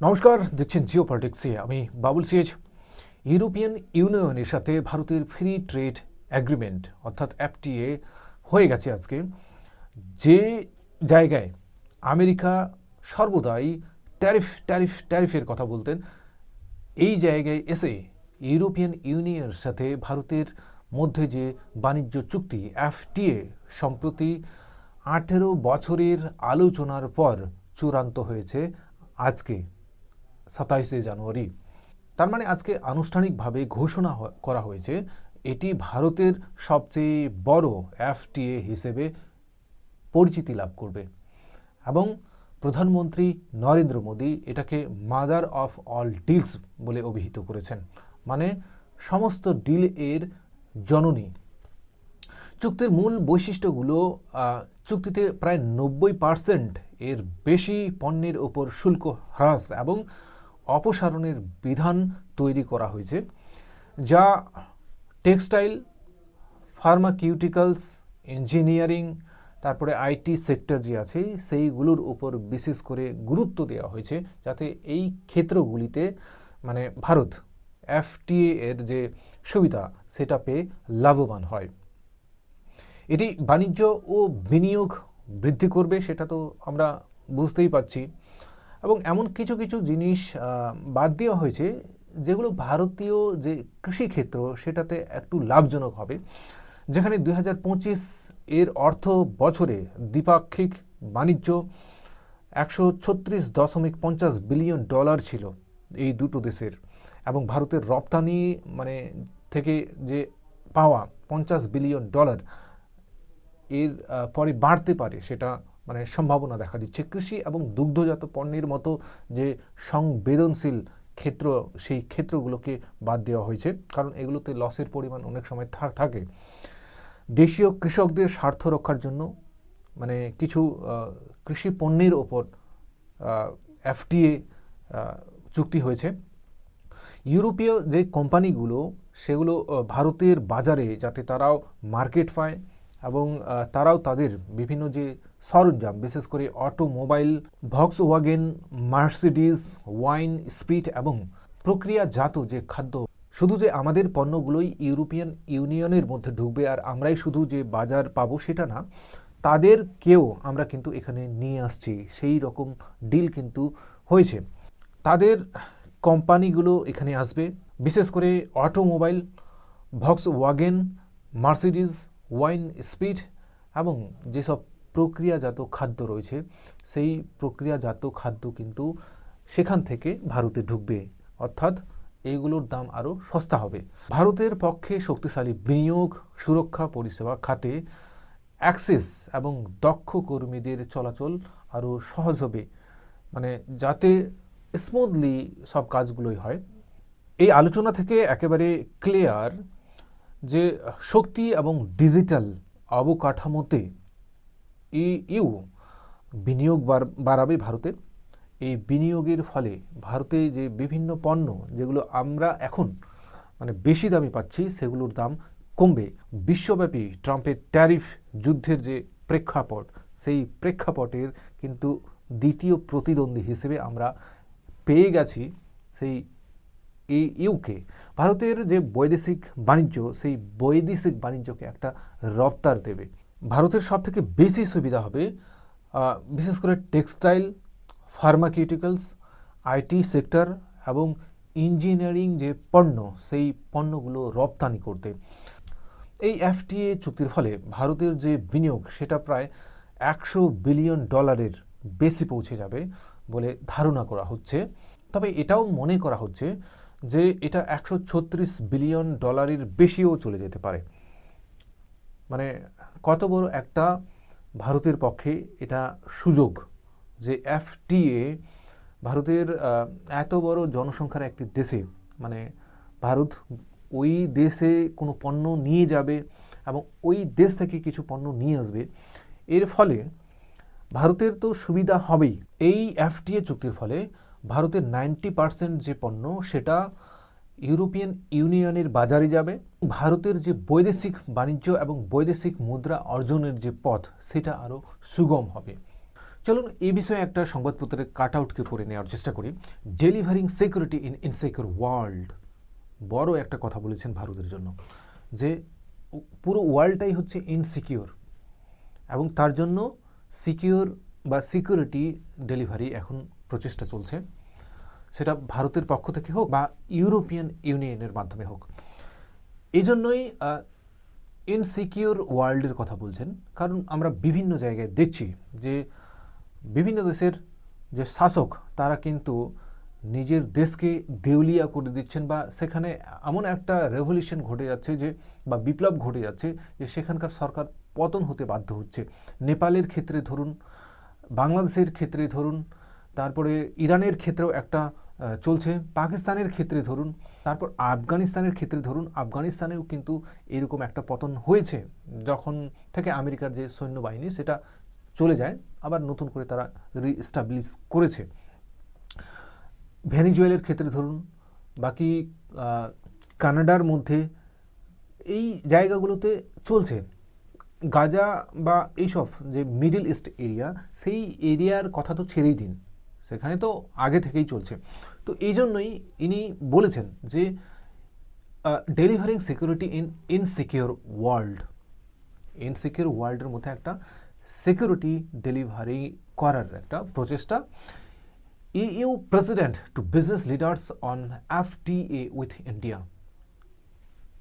নমস্কার, দেখছেন জিও পলিটিক্সে। আমি বাবুল সিএজ। ইউরোপিয়ান ইউনিয়নের সাথে ভারতের ফ্রি ট্রেড অ্যাগ্রিমেন্ট অর্থাৎ এফটিএ হয়ে গেছে আজকে। যে জায়গায় আমেরিকা সর্বদাই ট্যারিফের কথা বলতেন, এই জায়গায় এসে ইউরোপিয়ান ইউনিয়নের সাথে ভারতের মধ্যে যে বাণিজ্য চুক্তি এফটিএ সম্প্রতি 18 বছরের আলোচনার পর চূড়ান্ত হয়েছে আজকে 27শে জানুয়ারি। তার মানে আজকে আনুষ্ঠানিকভাবে ঘোষণা করা হয়েছে এটি ভারতের সবচেয়ে বড় এফটিএ হিসেবে পরিচিতি লাভ করবে এবং প্রধানমন্ত্রী নরেন্দ্র মোদী এটাকে মাদার অফ অল ডিলস বলে অভিহিত করেছেন, মানে সমস্ত ডিল এর জননী। চুক্তির মূল বৈশিষ্ট্যগুলো, চুক্তিতে প্রায় 90% এর বেশি পণ্যের ওপর শুল্ক হ্রাস এবং অপসারণের বিধান তৈরি করা হয়েছে, যা টেক্সটাইল, ফার্মাকিউটিক্যালস, ইঞ্জিনিয়ারিং, তারপরে আইটি সেক্টর যে আছে সেইগুলোর উপর বিশেষ করে গুরুত্ব দেওয়া হয়েছে, যাতে এই ক্ষেত্রগুলিতে মানে ভারত এফটিএ এর যে সুবিধা সেটা পেয়ে লাভবান হয়। এটি বাণিজ্য ও বিনিয়োগ বৃদ্ধি করবে, সেটা তো আমরা বুঝতেই পারছি। এবং এমন কিছু কিছু জিনিস বাদ দেওয়া হয়েছে যেগুলো ভারতীয় যে কৃষিক্ষেত্র সেটাতে একটু লাভজনক হবে, যেখানে 2025 এর অর্থ বছরে দ্বিপাক্ষিক বাণিজ্য $136.50 বিলিয়ন ছিল এই দুটো দেশের, এবং ভারতের রপ্তানি মানে থেকে যে পাওয়া $50 বিলিয়ন এর পরে বাড়তে পারে, সেটা মানে সম্ভাবনা দেখা দিচ্ছে। কৃষি এবং দুগ্ধজাত পণ্যের মতো যে সংবেদনশীল ক্ষেত্র, সেই ক্ষেত্রগুলোকে বাদ দেওয়া হয়েছে, কারণ এগুলোতে লসের পরিমাণ অনেক সময় থাকে। দেশীয় কৃষকদের স্বার্থ রক্ষার জন্য মানে কিছু কৃষি পণ্যের ওপর এফটিএ চুক্তি হয়েছে। ইউরোপীয় যে কোম্পানিগুলো সেগুলো ভারতের বাজারে যাতে তারাও মার্কেট পায় এবং তারাও তাদের বিভিন্ন যে সরঞ্জাম, বিশেষ করে automobile, Volkswagen, Mercedes, wine, spirit এবং প্রক্রিয়াজাত যে খাদ্য, শুধু যে আমাদের পণ্যগুলোই ইউরোপিয়ান ইউনিয়নের মধ্যে ঢুকবে আর আমরাই শুধু যে বাজার পাবো সেটা না, তাদেরকেও আমরা কিন্তু এখানে নিয়ে আসছি, সেই রকম ডিল কিন্তু হয়েছে। তাদের কোম্পানিগুলো এখানে আসবে, বিশেষ করে automobile, Volkswagen, Mercedes, wine, spirit এবং যেসব প্রক্রিয়াজাত খাদ্য রয়েছে সেই প্রক্রিয়াজাত খাদ্য কিন্তু সেখান থেকে ভারতে ঢুকবে, অর্থাৎ এইগুলোর দাম আরও সস্তা হবে। ভারতের পক্ষে শক্তিশালী বিনিয়োগ, সুরক্ষা পরিষেবা খাতে অ্যাক্সেস এবং দক্ষ কর্মীদের চলাচল আরও সহজ হবে, মানে যাতে স্মুথলি সব কাজগুলোই হয়। এই আলোচনা থেকে একেবারে ক্লিয়ার যে শক্তি এবং ডিজিটাল অবকাঠামোতে ইউ বিনিয়োগ বাড়াবে ভারতের। এই বিনিয়োগের ফলে ভারতে যে বিভিন্ন পণ্য যেগুলো আমরা এখন মানে বেশি দামে পাচ্ছি সেগুলোর দাম কমবে। বিশ্বব্যাপী ট্রাম্পের ট্যারিফ যুদ্ধের যে প্রেক্ষাপট, সেই প্রেক্ষাপটের কিন্তু দ্বিতীয় প্রতিদ্বন্দ্বী হিসেবে আমরা পেয়ে গেছি সেই ইউকে। ভারতের যে বৈদেশিক বাণিজ্য, সেই বৈদেশিক বাণিজ্যকে একটা রপ্তার দেবে। ভারতের সব থেকে বেশি সুবিধা হবে বিশেষ করে টেক্সটাইল, ফার্মাকিউটিক্যালস, আইটি সেক্টর এবং ইঞ্জিনিয়ারিং যে পণ্য, সেই পণ্যগুলো রপ্তানি করতে। এই এফটিএ চুক্তির ফলে ভারতের যে বিনিয়োগ সেটা প্রায় $100 বিলিয়ন বেশি পৌঁছে যাবে বলে ধারণা করা হচ্ছে। তবে এটাও মনে করা হচ্ছে যে এটা $136 বিলিয়ন বেশিও চলে যেতে পারে। মানে কত বড় একটা ভারতের পক্ষে এটা সুযোগ যে এফটিএ ভারতের এত বড় জনসংখ্যার একটি দেশে, মানে ভারত ওই দেশে কোনো পণ্য নিয়ে যাবে এবং ওই দেশ থেকে কিছু পণ্য নিয়ে আসবে, এর ফলে ভারতের তো সুবিধা হবেই। এই এফটিএ চুক্তির ফলে ভারতের 90% যে পণ্য সেটা ইউরোপিয়ান ইউনিয়নের বাজারে যাবে। ভারতের যে বৈদেশিক বাণিজ্য এবং বৈদেশিক মুদ্রা অর্জনের যে পথ সেটা আরও সুগম হবে। চলুন এই বিষয়ে একটা সংবাদপত্রের কাট আউটকে পড়ে নেওয়ার চেষ্টা করি। Delivering security in insecure world, বড় একটা কথা বলেছেন ভারতের জন্য, যে পুরো ওয়ার্ল্ডটাই হচ্ছে ইনসিকিউর এবং তার জন্য সিকিউর বা সিকিউরিটি ডেলিভারি এখন প্রচেষ্টা চলছে, সেটা ভারতের পক্ষ থেকে হোক বা ইউরোপিয়ান ইউনিয়নের মাধ্যমে হোক। এই জন্যই ইনসিকিউর ওয়ার্ল্ডের কথা বলছেন, কারণ আমরা বিভিন্ন জায়গায় দেখছি যে বিভিন্ন দেশের যে শাসক তারা কিন্তু নিজের দেশকে দেউলিয়া করে দিচ্ছেন, বা সেখানে এমন একটা রেভলিউশন ঘটে যাচ্ছে যে, বা বিপ্লব ঘটে যাচ্ছে যে সেখানকার সরকার পতন হতে বাধ্য হচ্ছে। নেপালের ক্ষেত্রে ধরুন, বাংলাদেশের ক্ষেত্রে ধরুন, তারপরে ইরানের ক্ষেত্রেও একটা চলছে, পাকিস্তানের ক্ষেত্রে ধরুন, তারপর আফগানিস্তানের ক্ষেত্রে ধরুন, আফগানিস্তানেও কিন্তু এরকম একটা পতন হয়েছে যখন থেকে আমেরিকার যে সৈন্যবাহিনী সেটা চলে যায়, আবার নতুন করে তারা রিস্টাবলিশ করেছে। ভেনিজুয়েলার ক্ষেত্রে ধরুন, বাকি কানাডার মধ্যে এই জায়গাগুলোতে চলছে। গাজা বা এইসব যে মিডল ইস্ট এরিয়া, সেই এরিয়ার কথা তো ছেড়েই দিন, সেখানে তো আগে থেকেই চলছে। তো এই জন্যই ইনি বলেছেন যে delivering security in insecure world, insecure ওয়ার্ল্ডের মধ্যে একটা সিকিউরিটি ডেলিভারি করার একটা প্রচেষ্টা। EU president to business leaders on FTA with India,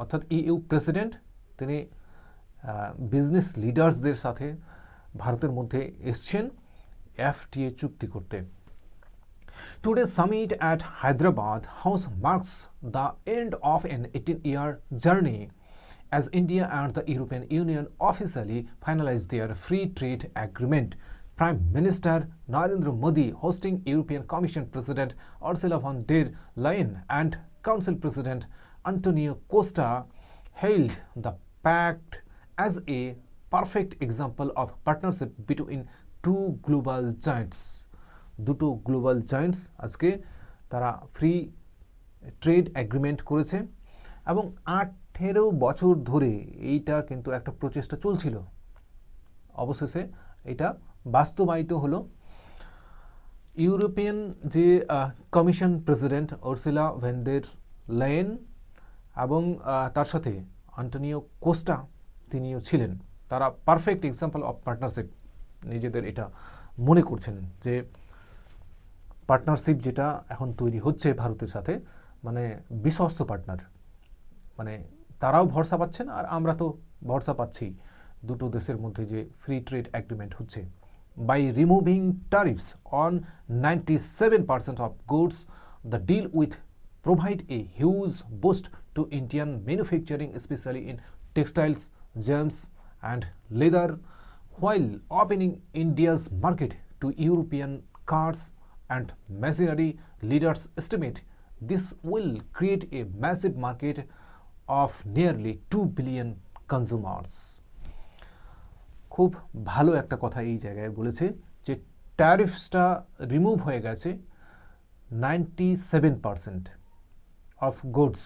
অর্থাৎ EU প্রেসিডেন্ট তিনি বিজনেস লিডার্সদের সাথে ভারতের মধ্যে এসছেন FTA চুক্তি করতে। Today's summit at Hyderabad House marks the end of an 18-year journey as India and the European Union officially finalized their free trade agreement. Prime Minister Narendra Modi hosting European Commission President Ursula von der Leyen and Council President Antonio Costa hailed the pact as a perfect example of partnership between two global giants. দুটো global giants আজকে তারা free trade agreement করেছে, এবং 18 বছর ধরে এইটা কিন্তু একটা প্রচেষ্টা চলছিল, অবশেষে এটা বাস্তবায়িত হলো। ইউরোপিয়ান যে commission president Ursula von der Leyen এবং তার সাথে আন্টোনিও কোস্টা তিনিও ছিলেন, তারা পারফেক্ট এক্সাম্পল অফ পার্টনারশিপ নিজেদের এটা মনে করছেন যে পার্টনারশিপ যেটা এখন তৈরি হচ্ছে ভারতের সাথে, মানে বিশ্বস্ত পার্টনার, মানে তারাও ভরসা পাচ্ছেন আর আমরা তো ভরসা পাচ্ছি দুটো দেশের মধ্যে যে ফ্রি ট্রেড এগ্রিমেন্ট হচ্ছে। By removing tariffs on 97% of goods, the deal with provide a huge boost to Indian manufacturing, specially in textiles, gems and leather, while opening India's market to European cars and machinery. Leaders estimate this will create a massive market of nearly 2 billion consumers. খুব ভালো একটা কথা এই জায়গায় বলেছে যে ট্যারিফসটা remove হয়ে গেছে 97% অফ গুডস,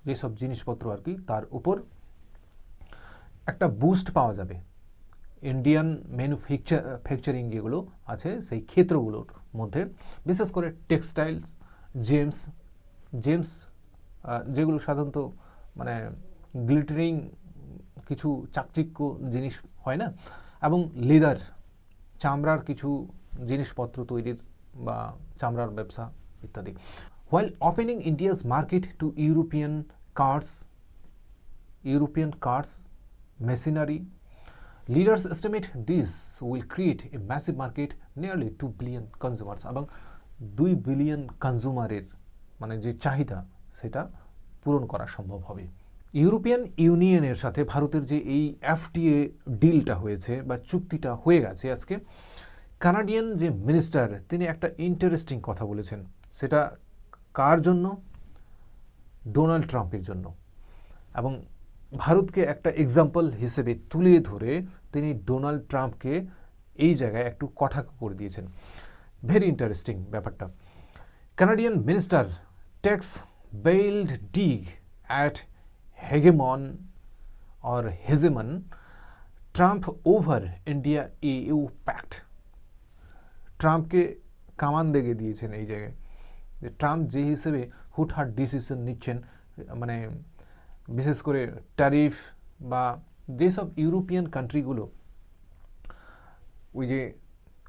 যেসব জিনিসপত্র আর কি, তার উপর একটা বুস্ট পাওয়া যাবে। ইন্ডিয়ান ম্যানুফ্যাকচারিং যেগুলো আছে সেই ক্ষেত্রগুলোর মধ্যে, বিশেষ করে টেক্সটাইলস, জেমস যেগুলো সাধারণত মানে গ্লিটারিং কিছু চাকচিক্য জিনিস হয় না, এবং লেদার, চামড়ার কিছু জিনিসপত্র তৈরির বা চামড়ার ব্যবসা ইত্যাদি। While opening India's market to European cars, machinery, leaders estimate this will create a massive market, nearly 2 billion consumers, এবং 2 বিলিয়ন কনজিউমারের মানে যে চাহিদা সেটা পূরণ করা সম্ভব হবে। ইউরোপিয়ান ইউনিয়নের সাথে ভারতের যে এই FTA ডিলটা হয়েছে বা চুক্তিটা হয়ে গেছে আজকে, কানাডিয়ান যে মিনিস্টার তিনি একটা ইন্টারেস্টিং কথা বলেছেন, সেটা কার জন্য? ডোনাল্ড ট্রাম্পের জন্য, এবং ভারতকে একটা এক্সাম্পল হিসেবে তুলে ধরে তিনি ডোনাল্ড ট্রাম্পকে এই জায়গায় একটু কটাক্ষ করে দিয়েছেন। ভেরি ইন্টারেস্টিং ব্যাপারটা। Canadian minister takes veiled dig at hegemon Trump over India EU pact. ট্রাম্পকে কামান দেখে দিয়েছেন এই জায়গায়, যে ট্রাম্প যে হিসেবে হুটহাট ডিসিশন নিচ্ছেন, মানে বিশেষ করে ট্যারিফ বা যেসব ইউরোপিয়ান কান্ট্রিগুলো ওই যে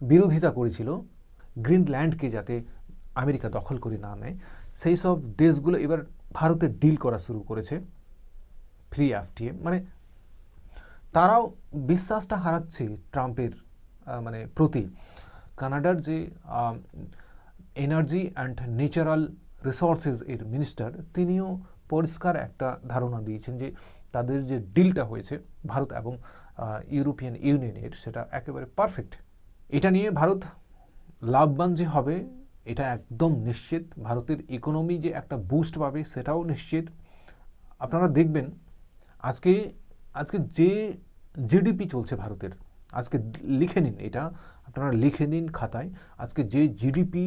বিরোধিতা করেছিল গ্রিনল্যান্ডকে যাতে আমেরিকা দখল করে না নেয়, সেই সব দেশগুলো এবার ভারতের ডিল করা শুরু করেছে ফ্রি এফটিএ। মানে তারাও বিশ্বাসটা হারাচ্ছে ট্রাম্পের মানে প্রতি। কানাডার যে এনার্জি অ্যান্ড ন্যাচারাল রিসোর্সেস এর মিনিস্টার, তিনিও পরিষ্কার একটা ধারণা দিয়েছেন যে তাদের যে ডিলটা হয়েছে ভারত এবং ইউরোপিয়ান ইউনিয়নের, সেটা একেবারে পারফেক্ট। এটা নিয়ে ভারত লাভবান যে হবে এটা একদম নিশ্চিত। ভারতের ইকোনমি যে একটা বুস্ট পাবে সেটাও নিশ্চিত। আপনারা দেখবেন আজকে আজকে যে জিডিপি চলছে ভারতের, আজকে লিখে নিন, এটা আপনারা লিখে নিন খাতায়, আজকে যে জিডিপি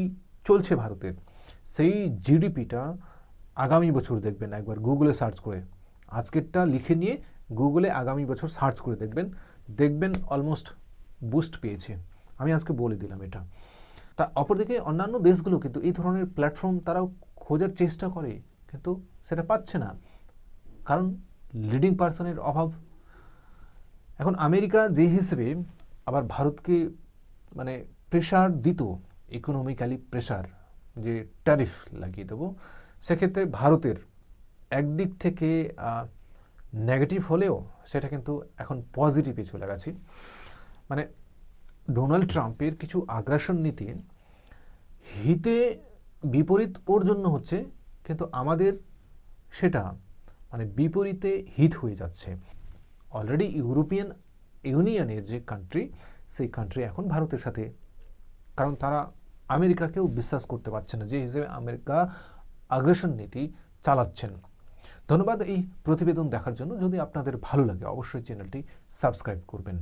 চলছে ভারতের, সেই জিডিপিটা আগামী বছর দেখবেন একবার গুগলে সার্চ করে, আজকেরটা লিখে নিয়ে গুগলে আগামী বছর সার্চ করে দেখবেন, দেখবেন অলমোস্ট বুস্ট পেয়েছে। আমি আজকে বলে দিলাম এটা। তা অপরদিকে অন্যান্য দেশগুলো কিন্তু এই ধরনের প্ল্যাটফর্ম তারাও খোঁজার চেষ্টা করে, কিন্তু সেটা পাচ্ছে না, কারণ লিডিং পার্সনের অভাব। এখন আমেরিকা যে হিসেবে আবার ভারতকে মানে প্রেশার দিত, ইকোনমিক্যালি প্রেশার, যে ট্যারিফ লাগিয়ে দেবো, সেক্ষেত্রে ভারতের একদিক থেকে নেগেটিভ হলেও সেটা কিন্তু এখন পজিটিভে চলে গেছে। মানে ডোনাল্ড ট্রাম্পের কিছু আগ্রাসন নীতি হিতে বিপরীত ওর জন্য হচ্ছে, কিন্তু আমাদের সেটা মানে বিপরীতে হিত হয়ে যাচ্ছে। অলরেডি ইউরোপিয়ান ইউনিয়নের যে কান্ট্রি, সেই কান্ট্রি এখন ভারতের সাথে, কারণ তারা আমেরিকাকেও বিশ্বাস করতে পারছে না যে হিসেবে আমেরিকা আগ্রাসন নীতি চালাচ্ছেন। ধন্যবাদ এই প্রতিবেদন দেখার জন্য। যদি আপনাদের ভালো লাগে অবশ্যই চ্যানেলটি সাবস্ক্রাইব করবেন।